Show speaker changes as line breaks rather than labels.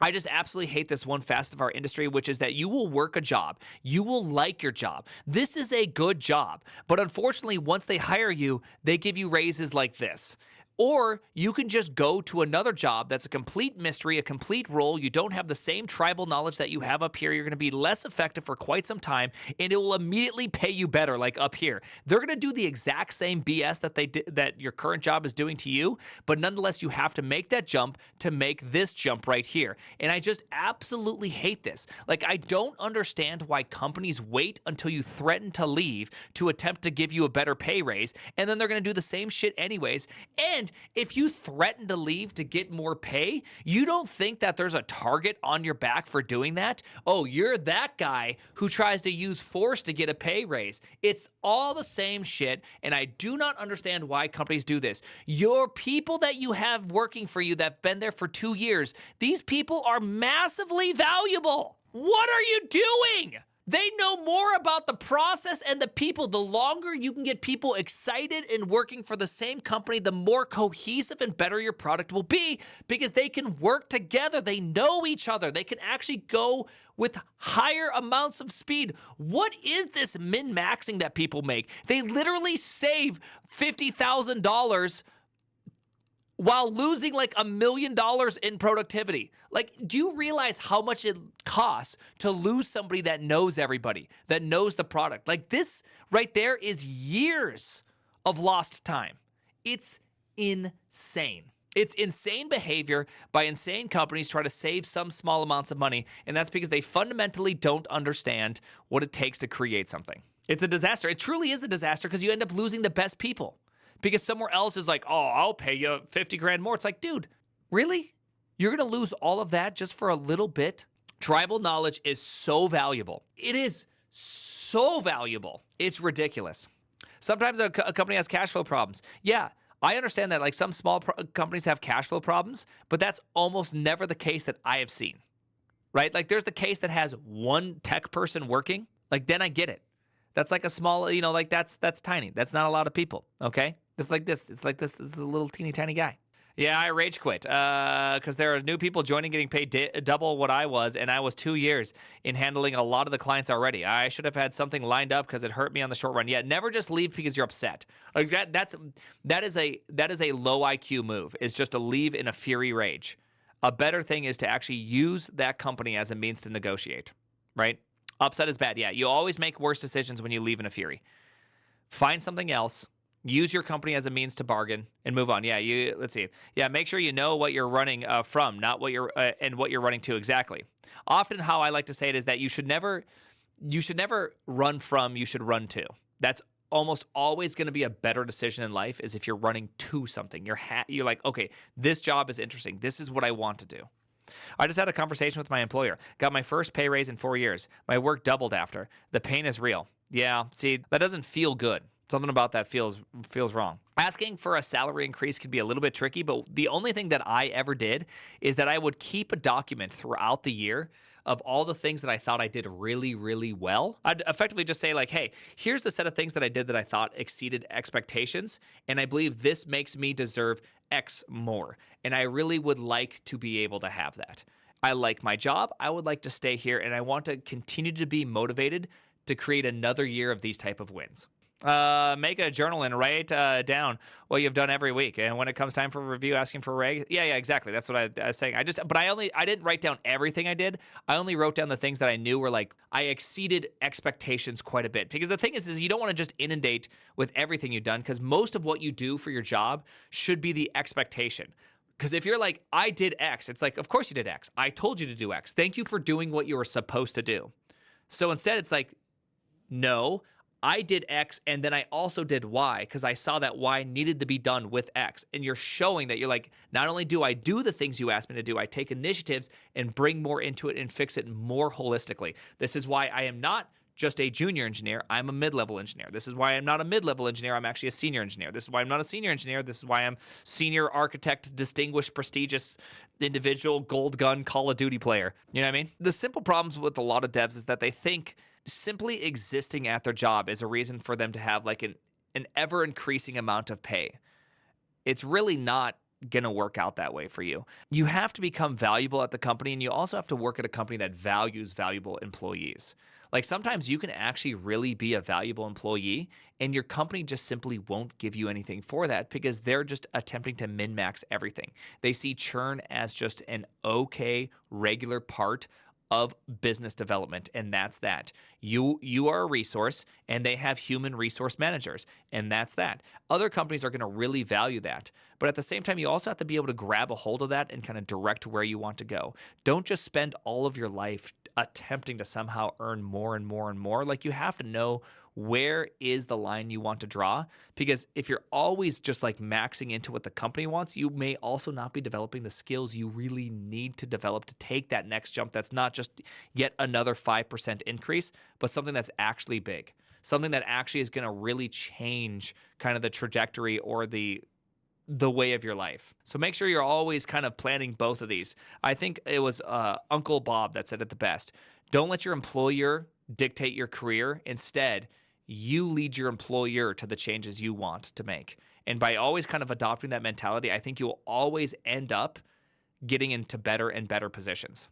I just absolutely hate this one facet of our industry, which is that you will work a job. You will like your job. This is a good job. But unfortunately, once they hire you, they give you raises like this. Or you can just go to another job that's a complete mystery, a complete role. You don't have the same tribal knowledge that you have up here. You're going to be less effective for quite some time, and it will immediately pay you better, like up here. They're going to do the exact same BS that your current job is doing to you, but nonetheless, you have to make that jump to make this jump right here. And I just absolutely hate this. Like, I don't understand why companies wait until you threaten to leave to attempt to give you a better pay raise, and then they're going to do the same shit anyways. And if you threaten to leave to get more pay, you don't think that there's a target on your back for doing that? Oh, you're that guy who tries to use force to get a pay raise. It's all the same shit, and I do not understand why companies do this. Your people that you have working for you that have been there for 2 years, these people are massively valuable. What are you doing? They know more about the process and the people. The longer you can get people excited and working for the same company, the more cohesive and better your product will be, because they can work together. They know each other. They can actually go with higher amounts of speed. What is this min-maxing that people make? They literally save $50,000 while losing like $1 million in productivity. Like, do you realize how much it costs to lose somebody that knows everybody, that knows the product? Like, this right there is years of lost time. It's insane. It's insane behavior by insane companies trying to save some small amounts of money, and that's because they fundamentally don't understand what it takes to create something. It's a disaster. It truly is a disaster because you end up losing the best people. Because somewhere else is like, oh, I'll pay you 50 grand more. It's like, dude, really? You're going to lose all of that just for a little bit? Tribal knowledge is so valuable. It is so valuable. It's ridiculous. Sometimes a company has cash flow problems. Yeah, I understand that like some small companies have cash flow problems, but that's almost never the case that I have seen, right? Like there's the case that has one tech person working. Like then I get it. That's like a small, like that's tiny. That's not a lot of people, okay? It's like this. It's like this. This is a little teeny tiny guy. Yeah, I rage quit because there are new people joining, getting paid double what I was, and I was 2 years in handling a lot of the clients already. I should have had something lined up because it hurt me on the short run. Yeah, never just leave because you're upset. Like that is a low IQ move. Is just to leave in a fury rage. A better thing is to actually use that company as a means to negotiate, right? Upset is bad. Yeah, you always make worse decisions when you leave in a fury. Find something else. Use your company as a means to bargain and move on. Yeah, let's see. Yeah, make sure you know what you're running from, not what you're and what you're running to exactly. Often, how I like to say it is that you should never run from. You should run to. That's almost always going to be a better decision in life. Is if you're running to something. You're like, okay, this job is interesting. This is what I want to do. I just had a conversation with my employer. Got my first pay raise in 4 years. My work doubled after. The pain is real. Yeah, see, that doesn't feel good. Something about that feels wrong. Asking for a salary increase can be a little bit tricky, but the only thing that I ever did is that I would keep a document throughout the year of all the things that I thought I did really, really well. I'd effectively just say like, hey, here's the set of things that I did that I thought exceeded expectations, and I believe this makes me deserve X more, and I really would like to be able to have that. I like my job. I would like to stay here, and I want to continue to be motivated to create another year of these type of wins. Make a journal and write down what you've done every week. And when it comes time for a review, asking for a raise. Yeah, exactly. That's what I was saying. I didn't write down everything I did. I only wrote down the things that I knew were like, I exceeded expectations quite a bit. Because the thing is you don't want to just inundate with everything you've done, because most of what you do for your job should be the expectation. Because if you're like, I did X, it's like, of course you did X. I told you to do X. Thank you for doing what you were supposed to do. So instead, it's like, no, I did X and then I also did Y because I saw that Y needed to be done with X. And you're showing that you're like, not only do I do the things you asked me to do, I take initiatives and bring more into it and fix it more holistically. This is why I am not just a junior engineer. I'm a mid-level engineer. This is why I'm not a mid-level engineer. I'm actually a senior engineer. This is why I'm not a senior engineer. This is why I'm senior architect, distinguished, prestigious individual, gold gun, Call of Duty player. You know what I mean? The simple problems with a lot of devs is that they think simply existing at their job is a reason for them to have like an ever increasing amount of pay. It's really not going to work out that way for you. You have to become valuable at the company, and you also have to work at a company that values valuable employees. Like sometimes you can actually really be a valuable employee, and your company just simply won't give you anything for that because they're just attempting to min max everything. They see churn as just an okay, regular part of business development, and that's that. You are a resource, and they have human resource managers, and that's that. Other companies are going to really value that, but at the same time, you also have to be able to grab a hold of that and kind of direct where you want to go. Don't just spend all of your life attempting to somehow earn more and more and more. Like, you have to know where is the line you want to draw, because if you're always just like maxing into what the company wants, you may also not be developing the skills you really need to develop to take that next jump. That's not just yet another 5% increase, but something that's actually big, something that actually is going to really change kind of the trajectory or the way of your life. So make sure you're always kind of planning both of these. I think it was Uncle Bob that said it the best. Don't let your employer dictate your career. Instead, you lead your employer to the changes you want to make. And by always kind of adopting that mentality, I think you'll always end up getting into better and better positions.